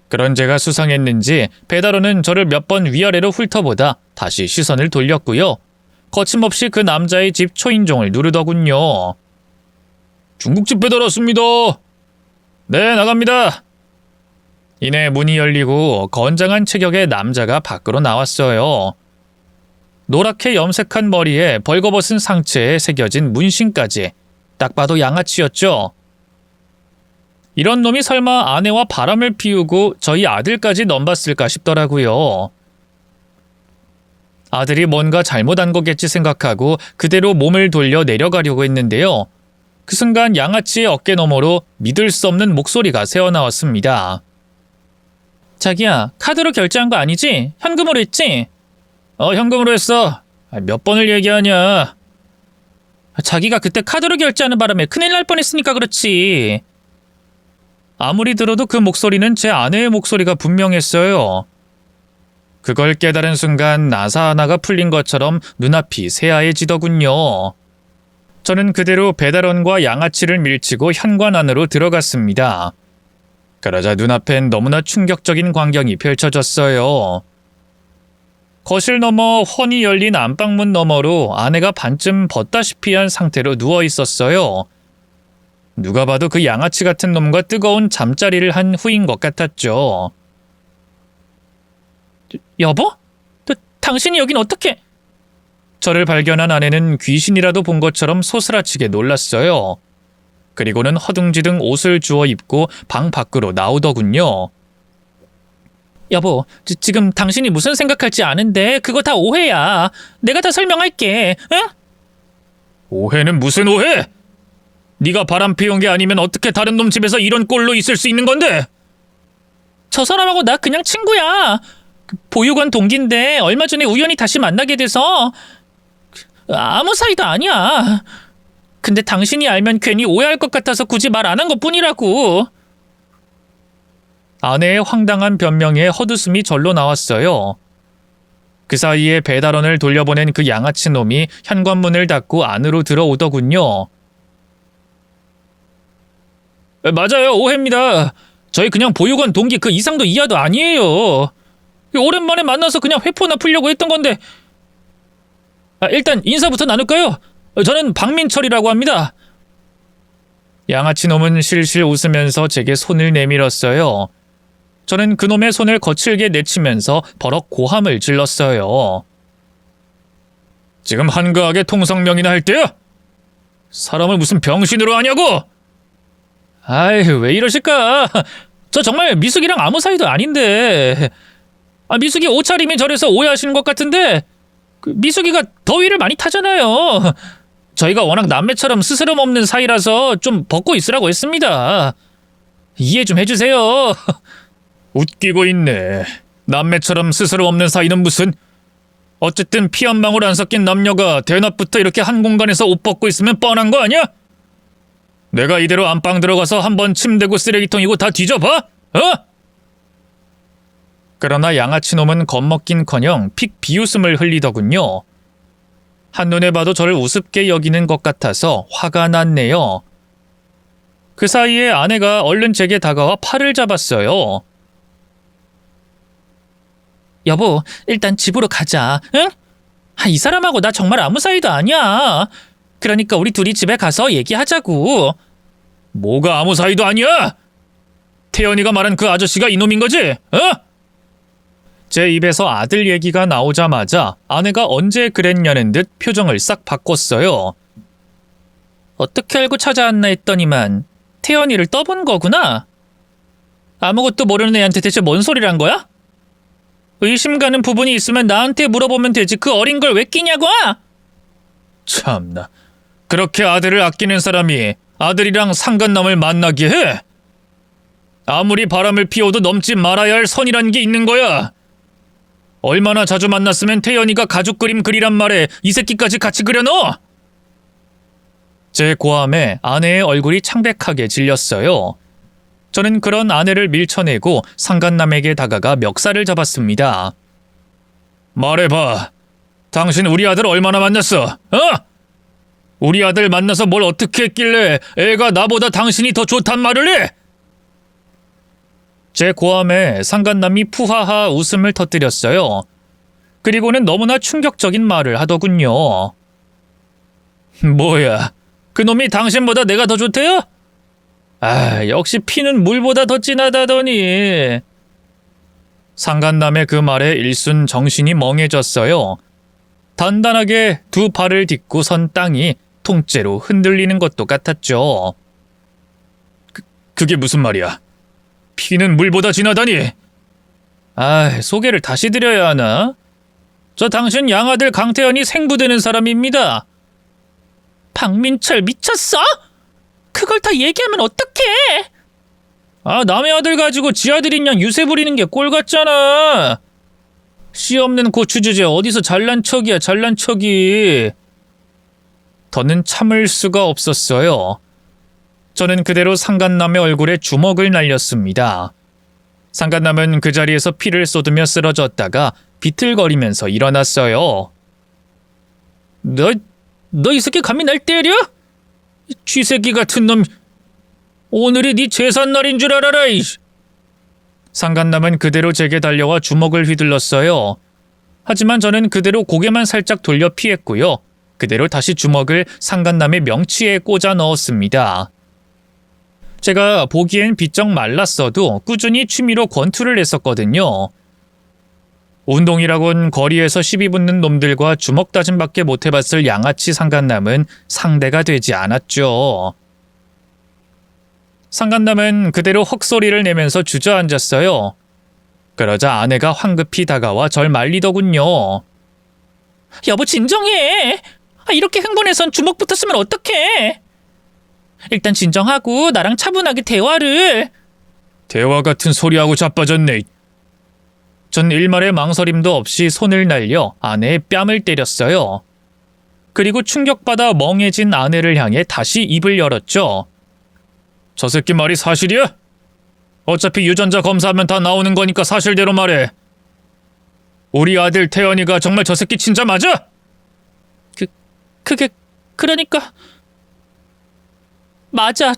그런 제가 수상했는지 배달원은 저를 몇 번 위아래로 훑어보다 다시 시선을 돌렸고요. 거침없이 그 남자의 집 초인종을 누르더군요. 중국집 배달 왔습니다. 네, 나갑니다. 이내 문이 열리고 건장한 체격의 남자가 밖으로 나왔어요. 노랗게 염색한 머리에 벌거벗은 상체에 새겨진 문신까지 딱 봐도 양아치였죠. 이런 놈이 설마 아내와 바람을 피우고 저희 아들까지 넘봤을까 싶더라고요. 아들이 뭔가 잘못한 거겠지 생각하고 그대로 몸을 돌려 내려가려고 했는데요. 그 순간 양아치의 어깨 너머로 믿을 수 없는 목소리가 새어나왔습니다. 자기야, 카드로 결제한 거 아니지? 현금으로 했지? 현금으로 했어. 몇 번을 얘기하냐. 자기가 그때 카드로 결제하는 바람에 큰일 날 뻔했으니까 그렇지. 아무리 들어도 그 목소리는 제 아내의 목소리가 분명했어요. 그걸 깨달은 순간 나사 하나가 풀린 것처럼 눈앞이 새하얘지더군요. 저는 그대로 배달원과 양아치를 밀치고 현관 안으로 들어갔습니다. 그러자 눈앞엔 너무나 충격적인 광경이 펼쳐졌어요. 거실 너머 훤히 열린 안방문 너머로 아내가 반쯤 벗다시피 한 상태로 누워 있었어요. 누가 봐도 그 양아치 같은 놈과 뜨거운 잠자리를 한 후인 것 같았죠. 여보? 당신이 여긴 어떻게? 저를 발견한 아내는 귀신이라도 본 것처럼 소스라치게 놀랐어요. 그리고는 허둥지둥 옷을 주워 입고 방 밖으로 나오더군요. 여보, 지금 당신이 무슨 생각할지 아는데 그거 다 오해야. 내가 다 설명할게. 응? 오해는 무슨 오해? 네가 바람 피운 게 아니면 어떻게 다른 놈 집에서 이런 꼴로 있을 수 있는 건데? 저 사람하고 나 그냥 친구야. 보육원 동기인데 얼마 전에 우연히 다시 만나게 돼서 아무 사이도 아니야. 근데 당신이 알면 괜히 오해할 것 같아서 굳이 말 안 한 것뿐이라고. 아내의 황당한 변명에 헛웃음이 절로 나왔어요. 그 사이에 배달원을 돌려보낸 그 양아치 놈이 현관문을 닫고 안으로 들어오더군요. 맞아요, 오해입니다. 저희 그냥 보육원 동기 그 이상도 이하도 아니에요. 오랜만에 만나서 그냥 회포나 풀려고 했던 건데. 일단 인사부터 나눌까요? 저는 박민철이라고 합니다. 양아치 놈은 실실 웃으면서 제게 손을 내밀었어요. 저는 그놈의 손을 거칠게 내치면서 버럭 고함을 질렀어요. 지금 한가하게 통성명이나 할 때야? 사람을 무슨 병신으로 하냐고! 아이, 왜 이러실까? 저 정말 미숙이랑 아무 사이도 아닌데. 미숙이 옷차림이 저래서 오해하시는 것 같은데 미숙이가 더위를 많이 타잖아요. 저희가 워낙 남매처럼 스스럼 없는 사이라서 좀 벗고 있으라고 했습니다. 이해 좀 해주세요. 웃기고 있네. 남매처럼 스스럼 없는 사이는 무슨. 어쨌든 피 한 방울 안 섞인 남녀가 대낮부터 이렇게 한 공간에서 옷 벗고 있으면 뻔한 거 아니야? 내가 이대로 안방 들어가서 한번 침대고 쓰레기통이고 다 뒤져봐? 그러나 양아치 놈은 겁먹긴커녕 픽 비웃음을 흘리더군요. 한눈에 봐도 저를 우습게 여기는 것 같아서 화가 났네요. 그 사이에 아내가 얼른 제게 다가와 팔을 잡았어요. 여보, 일단 집으로 가자, 응? 이 사람하고 나 정말 아무 사이도 아니야. 그러니까 우리 둘이 집에 가서 얘기하자고. 뭐가 아무 사이도 아니야? 태연이가 말한 그 아저씨가 이놈인 거지? 제 입에서 아들 얘기가 나오자마자 아내가 언제 그랬냐는 듯 표정을 싹 바꿨어요. 어떻게 알고 찾아왔나 했더니만 태연이를 떠본 거구나. 아무것도 모르는 애한테 대체 뭔 소리란 거야? 의심 가는 부분이 있으면 나한테 물어보면 되지 그 어린 걸 왜 끼냐고! 참나, 그렇게 아들을 아끼는 사람이 아들이랑 상간남을 만나게 해? 아무리 바람을 피워도 넘지 말아야 할 선이란 게 있는 거야. 얼마나 자주 만났으면 태연이가 가죽 그림 그리란 말에 이 새끼까지 같이 그려넣어? 제 고함에 아내의 얼굴이 창백하게 질렸어요. 저는 그런 아내를 밀쳐내고 상간남에게 다가가 멱살을 잡았습니다. 말해봐. 당신 우리 아들 얼마나 만났어? 우리 아들 만나서 뭘 어떻게 했길래 애가 나보다 당신이 더 좋단 말을 해? 제 고함에 상간남이 푸하하 웃음을 터뜨렸어요. 그리고는 너무나 충격적인 말을 하더군요. 뭐야, 그놈이 당신보다 내가 더 좋대요? 역시 피는 물보다 더 진하다더니. 상간남의 그 말에 일순 정신이 멍해졌어요. 단단하게 두 발을 딛고 선 땅이 통째로 흔들리는 것도 같았죠. 그게 무슨 말이야? 피는 물보다 진하다니. 소개를 다시 드려야 하나? 저 당신 양아들 강태현이 생부되는 사람입니다. 박민철 미쳤어? 그걸 다 얘기하면 어떡해? 남의 아들 가지고 지 아들인 양 유세 부리는 게 꼴 같잖아. 씨 없는 고추 주제 어디서 잘난 척이야, 잘난 척이. 더는 참을 수가 없었어요. 저는 그대로 상간남의 얼굴에 주먹을 날렸습니다. 상간남은 그 자리에서 피를 쏟으며 쓰러졌다가 비틀거리면서 일어났어요. 너 이 새끼 감히 날 때려? 쥐새끼 같은 놈. 오늘이 네 제삿날인 줄 알아라. 상간남은 그대로 제게 달려와 주먹을 휘둘렀어요. 하지만 저는 그대로 고개만 살짝 돌려 피했고요. 그대로 다시 주먹을 상간남의 명치에 꽂아 넣었습니다. 제가 보기엔 비쩍 말랐어도 꾸준히 취미로 권투를 했었거든요. 운동이라곤 거리에서 시비 붙는 놈들과 주먹 다짐밖에 못 해봤을 양아치 상간남은 상대가 되지 않았죠. 상간남은 그대로 헉소리를 내면서 주저앉았어요. 그러자 아내가 황급히 다가와 절 말리더군요. 여보 진정해. 이렇게 흥분해선 주먹 붙었으면 어떡해. 일단 진정하고 나랑 차분하게 대화를. 대화 같은 소리하고 자빠졌네. 전 일말의 망설임도 없이 손을 날려 아내의 뺨을 때렸어요. 그리고 충격받아 멍해진 아내를 향해 다시 입을 열었죠. 저 새끼 말이 사실이야? 어차피 유전자 검사하면 다 나오는 거니까 사실대로 말해. 우리 아들 태연이가 정말 저 새끼 친자 맞아? 그러니까 맞아.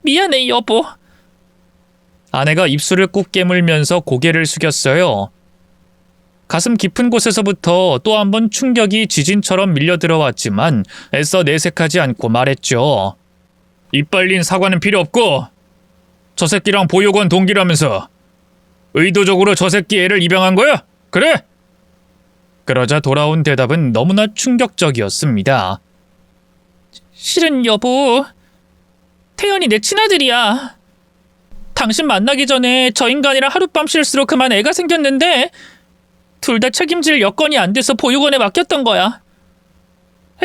미안해 여보. 아내가 입술을 꾹 깨물면서 고개를 숙였어요. 가슴 깊은 곳에서부터 또 한 번 충격이 지진처럼 밀려 들어왔지만 애써 내색하지 않고 말했죠. 입 벌린 사과는 필요 없고 저 새끼랑 보육원 동기라면서 의도적으로 저 새끼 애를 입양한 거야? 그래? 그러자 돌아온 대답은 너무나 충격적이었습니다. 실은 여보, 태연이 내 친아들이야. 당신 만나기 전에 저 인간이랑 하룻밤 실수로 그만 애가 생겼는데 둘 다 책임질 여건이 안 돼서 보육원에 맡겼던 거야.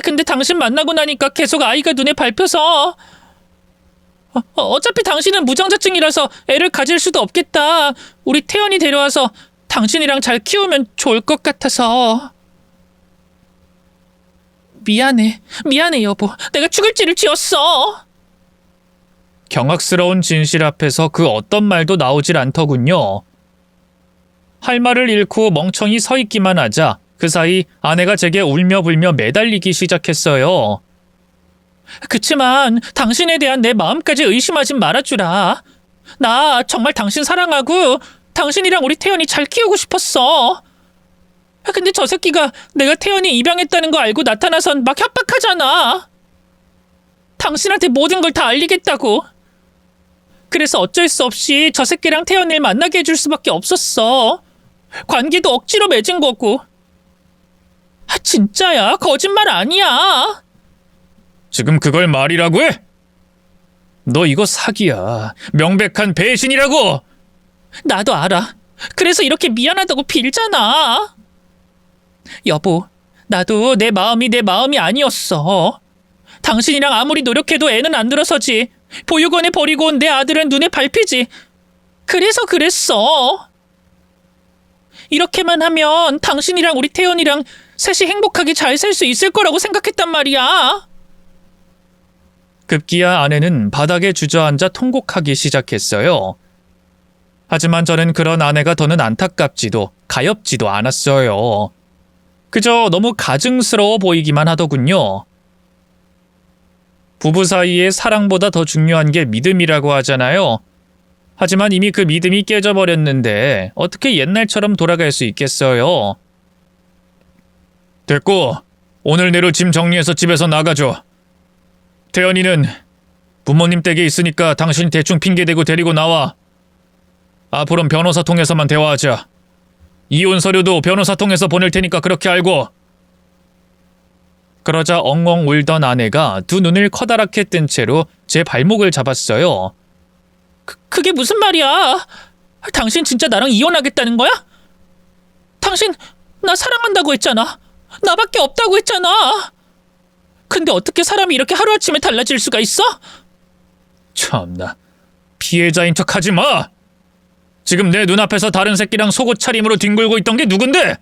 근데 당신 만나고 나니까 계속 아이가 눈에 밟혀서 어차피 당신은 무정자증이라서 애를 가질 수도 없겠다. 우리 태연이 데려와서 당신이랑 잘 키우면 좋을 것 같아서. 미안해 여보. 내가 죽을 죄를 지었어. 경악스러운 진실 앞에서 그 어떤 말도 나오질 않더군요. 할 말을 잃고 멍청이 서 있기만 하자 그 사이 아내가 제게 울며 불며 매달리기 시작했어요. 그치만 당신에 대한 내 마음까지 의심하진 말아주라. 나 정말 당신 사랑하고 당신이랑 우리 태연이 잘 키우고 싶었어. 근데 저 새끼가 내가 태연이 입양했다는 거 알고 나타나선 막 협박하잖아. 당신한테 모든 걸 다 알리겠다고. 그래서 어쩔 수 없이 저 새끼랑 태연이를 만나게 해줄 수밖에 없었어. 관계도 억지로 맺은 거고. 진짜야. 거짓말 아니야. 지금 그걸 말이라고 해? 너 이거 사기야. 명백한 배신이라고. 나도 알아. 그래서 이렇게 미안하다고 빌잖아. 여보, 나도 내 마음이 아니었어. 당신이랑 아무리 노력해도 애는 안 들어서지. 보육원에 버리고 온 내 아들은 눈에 밟히지. 그래서 그랬어. 이렇게만 하면 당신이랑 우리 태연이랑 셋이 행복하게 잘 살 수 있을 거라고 생각했단 말이야. 급기야 아내는 바닥에 주저앉아 통곡하기 시작했어요. 하지만 저는 그런 아내가 더는 안타깝지도 가엾지도 않았어요. 그저 너무 가증스러워 보이기만 하더군요. 부부 사이에 사랑보다 더 중요한 게 믿음이라고 하잖아요. 하지만 이미 그 믿음이 깨져버렸는데 어떻게 옛날처럼 돌아갈 수 있겠어요? 됐고, 오늘 내로 짐 정리해서 집에서 나가줘. 태연이는 부모님 댁에 있으니까 당신이 대충 핑계대고 데리고 나와. 앞으로는 변호사 통해서만 대화하자. 이혼 서류도 변호사 통해서 보낼 테니까 그렇게 알고. 그러자 엉엉 울던 아내가 두 눈을 커다랗게 뜬 채로 제 발목을 잡았어요. 그게 무슨 말이야? 당신 진짜 나랑 이혼하겠다는 거야? 당신 나 사랑한다고 했잖아. 나밖에 없다고 했잖아. 근데 어떻게 사람이 이렇게 하루아침에 달라질 수가 있어? 참나, 피해자인 척하지 마. 지금 내 눈앞에서 다른 새끼랑 속옷 차림으로 뒹굴고 있던 게 누군데?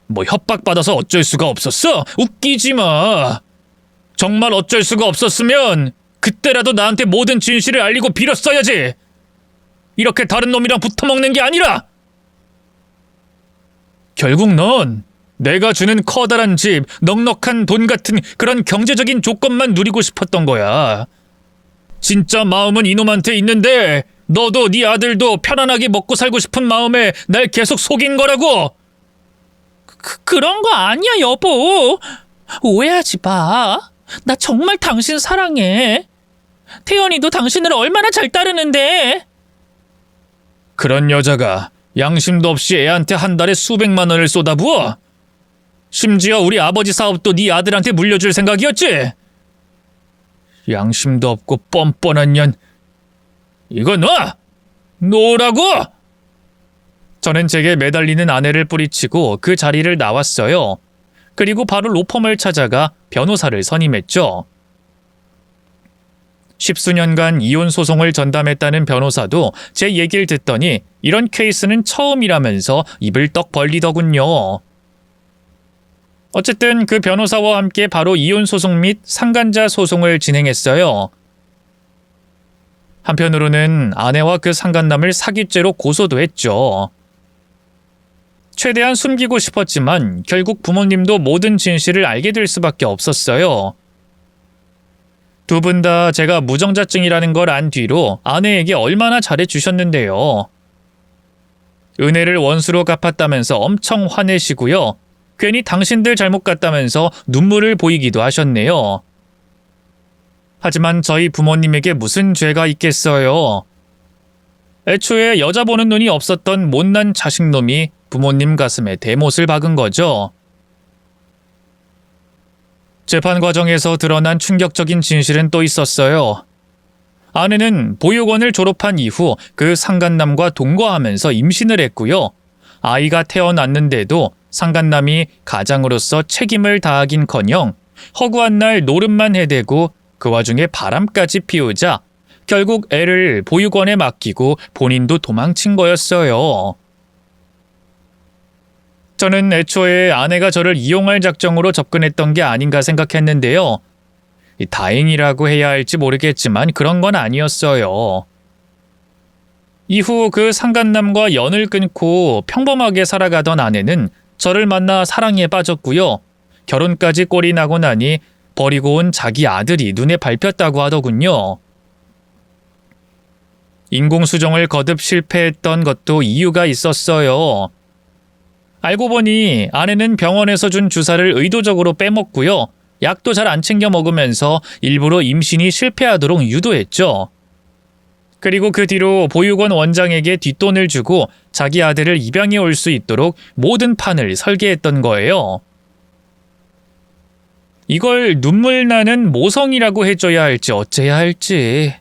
뭐 협박받아서 어쩔 수가 없었어? 웃기지 마. 정말 어쩔 수가 없었으면 그때라도 나한테 모든 진실을 알리고 빌었어야지. 이렇게 다른 놈이랑 붙어먹는 게 아니라. 결국 넌 내가 주는 커다란 집, 넉넉한 돈 같은 그런 경제적인 조건만 누리고 싶었던 거야. 진짜 마음은 이놈한테 있는데 너도 네 아들도 편안하게 먹고 살고 싶은 마음에 날 계속 속인 거라고. 그런 거 아니야, 여보. 오해하지 마. 나 정말 당신 사랑해. 태연이도 당신을 얼마나 잘 따르는데. 그런 여자가 양심도 없이 애한테 한 달에 수백만 원을 쏟아부어? 심지어 우리 아버지 사업도 네 아들한테 물려줄 생각이었지? 양심도 없고 뻔뻔한 년. 이거 놔! 놓으라고! 저는 제게 매달리는 아내를 뿌리치고 그 자리를 나왔어요. 그리고 바로 로펌을 찾아가 변호사를 선임했죠. 십수년간 이혼 소송을 전담했다는 변호사도 제 얘기를 듣더니 이런 케이스는 처음이라면서 입을 떡 벌리더군요. 어쨌든 그 변호사와 함께 바로 이혼 소송 및 상간자 소송을 진행했어요. 한편으로는 아내와 그 상간남을 사기죄로 고소도 했죠. 최대한 숨기고 싶었지만 결국 부모님도 모든 진실을 알게 될 수밖에 없었어요. 두 분 다 제가 무정자증이라는 걸 안 뒤로 아내에게 얼마나 잘해주셨는데요. 은혜를 원수로 갚았다면서 엄청 화내시고요. 괜히 당신들 잘못 같다면서 눈물을 보이기도 하셨네요. 하지만 저희 부모님에게 무슨 죄가 있겠어요. 애초에 여자 보는 눈이 없었던 못난 자식놈이 부모님 가슴에 대못을 박은 거죠. 재판 과정에서 드러난 충격적인 진실은 또 있었어요. 아내는 보육원을 졸업한 이후 그 상간남과 동거하면서 임신을 했고요. 아이가 태어났는데도 상간남이 가장으로서 책임을 다하긴커녕 허구한 날 노름만 해대고 그 와중에 바람까지 피우자 결국 애를 보육원에 맡기고 본인도 도망친 거였어요. 저는 애초에 아내가 저를 이용할 작정으로 접근했던 게 아닌가 생각했는데요. 다행이라고 해야 할지 모르겠지만 그런 건 아니었어요. 이후 그 상간남과 연을 끊고 평범하게 살아가던 아내는 저를 만나 사랑에 빠졌고요. 결혼까지 꼴이 나고 나니 버리고 온 자기 아들이 눈에 밟혔다고 하더군요. 인공수정을 거듭 실패했던 것도 이유가 있었어요. 알고 보니 아내는 병원에서 준 주사를 의도적으로 빼먹고요. 약도 잘 안 챙겨 먹으면서 일부러 임신이 실패하도록 유도했죠. 그리고 그 뒤로 보육원 원장에게 뒷돈을 주고 자기 아들을 입양해 올 수 있도록 모든 판을 설계했던 거예요. 이걸 눈물 나는 모성이라고 해줘야 할지 어째야 할지.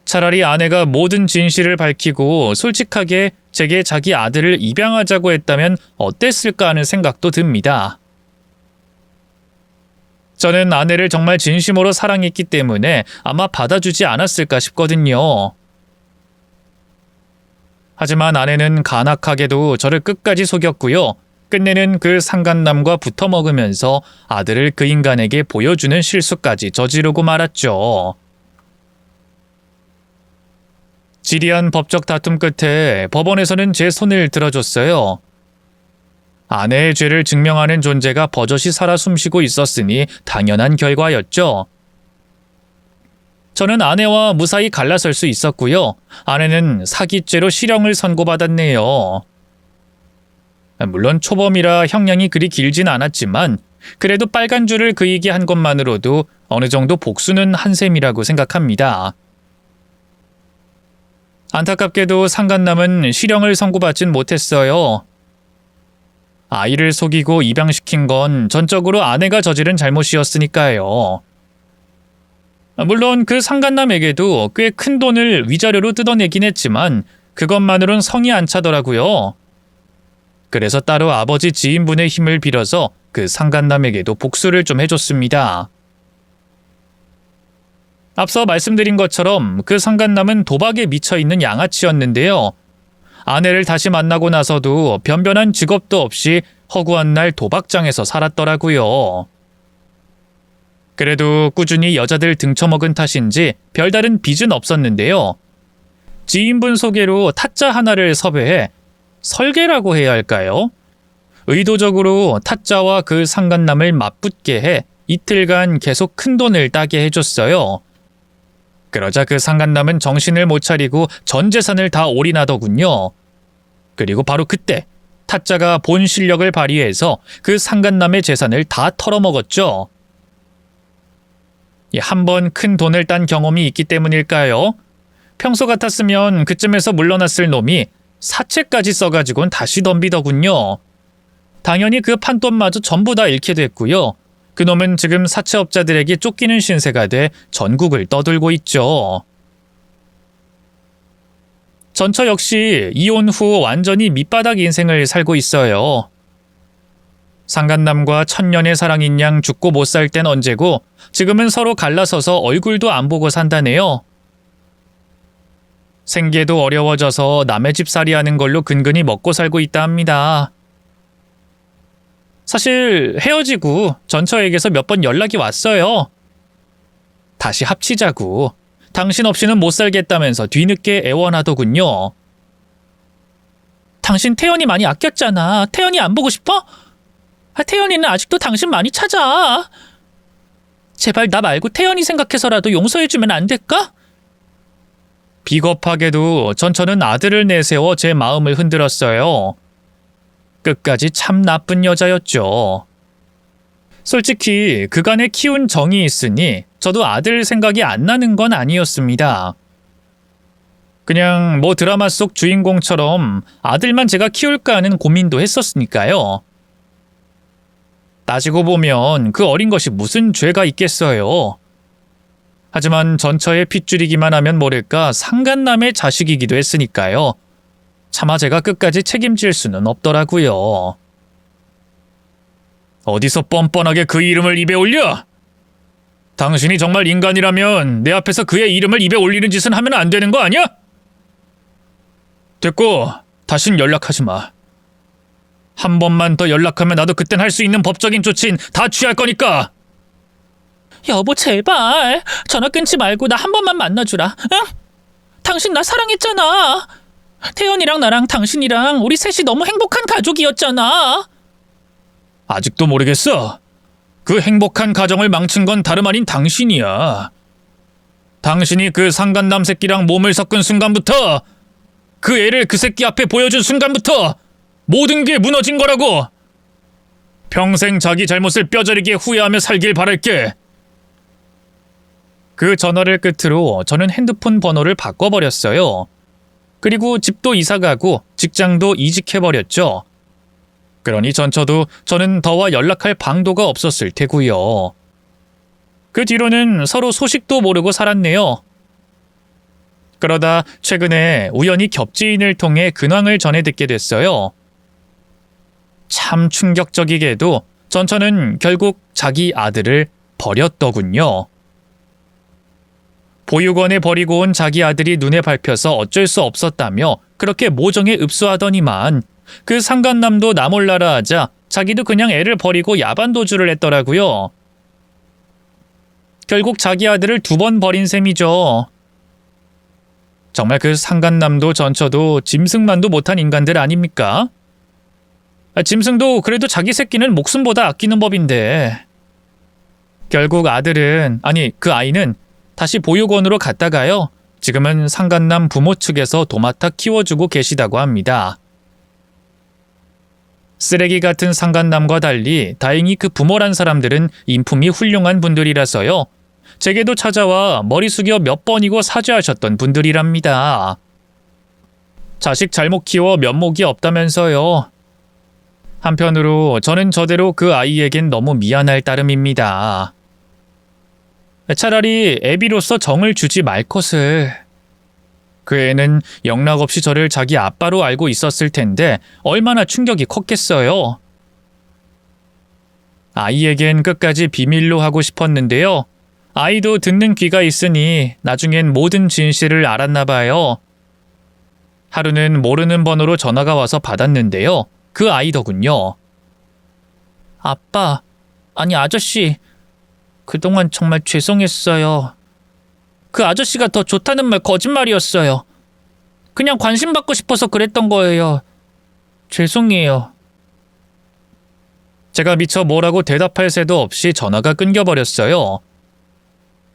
차라리 아내가 모든 진실을 밝히고 솔직하게 제게 자기 아들을 입양하자고 했다면 어땠을까 하는 생각도 듭니다. 저는 아내를 정말 진심으로 사랑했기 때문에 아마 받아주지 않았을까 싶거든요. 하지만 아내는 간악하게도 저를 끝까지 속였고요. 끝내는 그 상간남과 붙어먹으면서 아들을 그 인간에게 보여주는 실수까지 저지르고 말았죠. 지리한 법적 다툼 끝에 법원에서는 제 손을 들어줬어요. 아내의 죄를 증명하는 존재가 버젓이 살아 숨쉬고 있었으니 당연한 결과였죠. 저는 아내와 무사히 갈라설 수 있었고요. 아내는 사기죄로 실형을 선고받았네요. 물론 초범이라 형량이 그리 길진 않았지만 그래도 빨간 줄을 그이게 한 것만으로도 어느 정도 복수는 한 셈이라고 생각합니다. 안타깝게도 상간남은 실형을 선고받진 못했어요. 아이를 속이고 입양시킨 건 전적으로 아내가 저지른 잘못이었으니까요. 물론 그 상간남에게도 꽤 큰 돈을 위자료로 뜯어내긴 했지만 그것만으론 성이 안 차더라고요. 그래서 따로 아버지 지인분의 힘을 빌어서 그 상간남에게도 복수를 좀 해줬습니다. 앞서 말씀드린 것처럼 그 상간남은 도박에 미쳐있는 양아치였는데요. 아내를 다시 만나고 나서도 변변한 직업도 없이 허구한 날 도박장에서 살았더라고요. 그래도 꾸준히 여자들 등쳐먹은 탓인지 별다른 빚은 없었는데요. 지인분 소개로 타짜 하나를 섭외해 설계라고 해야 할까요? 의도적으로 타짜와 그 상간남을 맞붙게 해 이틀간 계속 큰 돈을 따게 해줬어요. 그러자 그 상간남은 정신을 못 차리고 전 재산을 다 올인하더군요. 그리고 바로 그때 타짜가 본 실력을 발휘해서 그 상간남의 재산을 다 털어먹었죠. 한 번 큰 돈을 딴 경험이 있기 때문일까요? 평소 같았으면 그쯤에서 물러났을 놈이 사채까지 써가지고는 다시 덤비더군요. 당연히 그 판돈마저 전부 다 잃게 됐고요. 그놈은 지금 사채업자들에게 쫓기는 신세가 돼 전국을 떠돌고 있죠. 전처 역시 이혼 후 완전히 밑바닥 인생을 살고 있어요. 상간남과 천년의 사랑인 양 죽고 못 살 땐 언제고 지금은 서로 갈라서서 얼굴도 안 보고 산다네요. 생계도 어려워져서 남의 집 살이하는 걸로 근근히 먹고 살고 있다 합니다. 사실 헤어지고 전처에게서 몇 번 연락이 왔어요. 다시 합치자고. 당신 없이는 못 살겠다면서 뒤늦게 애원하더군요. 당신 태연이 많이 아꼈잖아. 태연이 안 보고 싶어? 태연이는 아직도 당신 많이 찾아. 제발 나 말고 태연이 생각해서라도 용서해주면 안 될까? 비겁하게도 전처는 아들을 내세워 제 마음을 흔들었어요. 끝까지 참 나쁜 여자였죠. 솔직히 그간에 키운 정이 있으니 저도 아들 생각이 안 나는 건 아니었습니다. 그냥 뭐 드라마 속 주인공처럼 아들만 제가 키울까 하는 고민도 했었으니까요. 따지고 보면 그 어린 것이 무슨 죄가 있겠어요. 하지만 전처에 핏줄이기만 하면 모를까 상간남의 자식이기도 했으니까요. 차마 제가 끝까지 책임질 수는 없더라고요. 어디서 뻔뻔하게 그 이름을 입에 올려? 당신이 정말 인간이라면 내 앞에서 그의 이름을 입에 올리는 짓은 하면 안 되는 거 아니야? 됐고, 다신 연락하지 마. 한 번만 더 연락하면 나도 그땐 할 수 있는 법적인 조치는 다 취할 거니까. 여보 제발 전화 끊지 말고 나 한 번만 만나주라. 응? 당신 나 사랑했잖아. 태연이랑 나랑 당신이랑 우리 셋이 너무 행복한 가족이었잖아. 아직도 모르겠어. 그 행복한 가정을 망친 건 다름 아닌 당신이야. 당신이 그 상간남 새끼랑 몸을 섞은 순간부터, 그 애를 그 새끼 앞에 보여준 순간부터 모든 게 무너진 거라고. 평생 자기 잘못을 뼈저리게 후회하며 살길 바랄게. 그 전화를 끝으로 저는 핸드폰 번호를 바꿔버렸어요. 그리고 집도 이사가고 직장도 이직해버렸죠. 그러니 전처도 저는 더와 연락할 방도가 없었을 테고요. 그 뒤로는 서로 소식도 모르고 살았네요. 그러다 최근에 우연히 겹지인을 통해 근황을 전해 듣게 됐어요. 참 충격적이게도 전처는 결국 자기 아들을 버렸더군요. 보육원에 버리고 온 자기 아들이 눈에 밟혀서 어쩔 수 없었다며 그렇게 모정에 읍수하더니만 그 상간남도 나 몰라라 하자 자기도 그냥 애를 버리고 야반도주를 했더라고요. 결국 자기 아들을 2번 버린 셈이죠. 정말 그 상간남도 전처도 짐승만도 못한 인간들 아닙니까? 짐승도 그래도 자기 새끼는 목숨보다 아끼는 법인데. 결국 아들은, 아니 그 아이는 다시 보육원으로 갔다가요. 지금은 상간남 부모 측에서 도맡아 키워주고 계시다고 합니다. 쓰레기 같은 상간남과 달리 다행히 그 부모란 사람들은 인품이 훌륭한 분들이라서요. 제게도 찾아와 머리 숙여 몇 번이고 사죄하셨던 분들이랍니다. 자식 잘못 키워 면목이 없다면서요. 한편으로 저는 저대로 그 아이에겐 너무 미안할 따름입니다. 차라리 애비로서 정을 주지 말 것을. 그 애는 영락없이 저를 자기 아빠로 알고 있었을 텐데 얼마나 충격이 컸겠어요. 아이에겐 끝까지 비밀로 하고 싶었는데요. 아이도 듣는 귀가 있으니 나중엔 모든 진실을 알았나 봐요. 하루는 모르는 번호로 전화가 와서 받았는데요. 그 아이더군요. 아빠, 아니 아저씨, 그동안 정말 죄송했어요. 그 아저씨가 더 좋다는 말 거짓말이었어요. 그냥 관심 받고 싶어서 그랬던 거예요. 죄송해요. 제가 미처 뭐라고 대답할 새도 없이 전화가 끊겨버렸어요.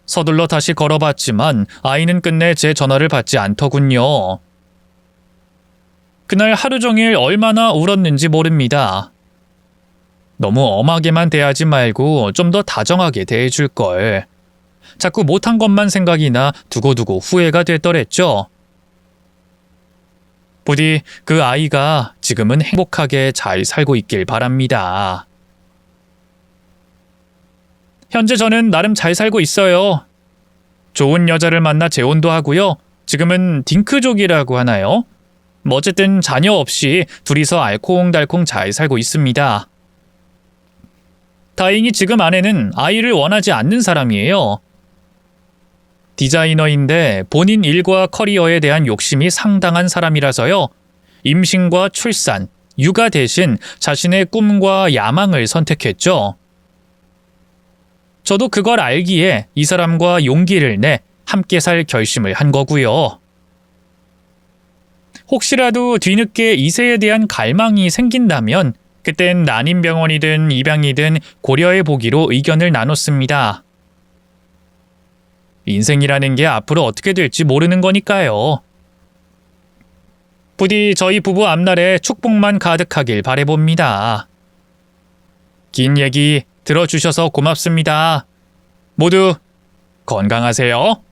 서둘러 다시 걸어봤지만 아이는 끝내 제 전화를 받지 않더군요. 그날 하루 종일 얼마나 울었는지 모릅니다. 너무 엄하게만 대하지 말고 좀 더 다정하게 대해줄 걸. 자꾸 못한 것만 생각이 나 두고두고 후회가 됐더랬죠. 부디 그 아이가 지금은 행복하게 잘 살고 있길 바랍니다. 현재 저는 나름 잘 살고 있어요. 좋은 여자를 만나 재혼도 하고요. 지금은 딩크족이라고 하나요? 어쨌든 자녀 없이 둘이서 알콩달콩 잘 살고 있습니다. 다행히 지금 아내는 아이를 원하지 않는 사람이에요. 디자이너인데 본인 일과 커리어에 대한 욕심이 상당한 사람이라서요. 임신과 출산, 육아 대신 자신의 꿈과 야망을 선택했죠. 저도 그걸 알기에 이 사람과 용기를 내 함께 살 결심을 한 거고요. 혹시라도 뒤늦게 이세에 대한 갈망이 생긴다면 그땐 난임병원이든 입양이든 고려해 보기로 의견을 나눴습니다. 인생이라는 게 앞으로 어떻게 될지 모르는 거니까요. 부디 저희 부부 앞날에 축복만 가득하길 바라봅니다. 긴 얘기 들어주셔서 고맙습니다. 모두 건강하세요.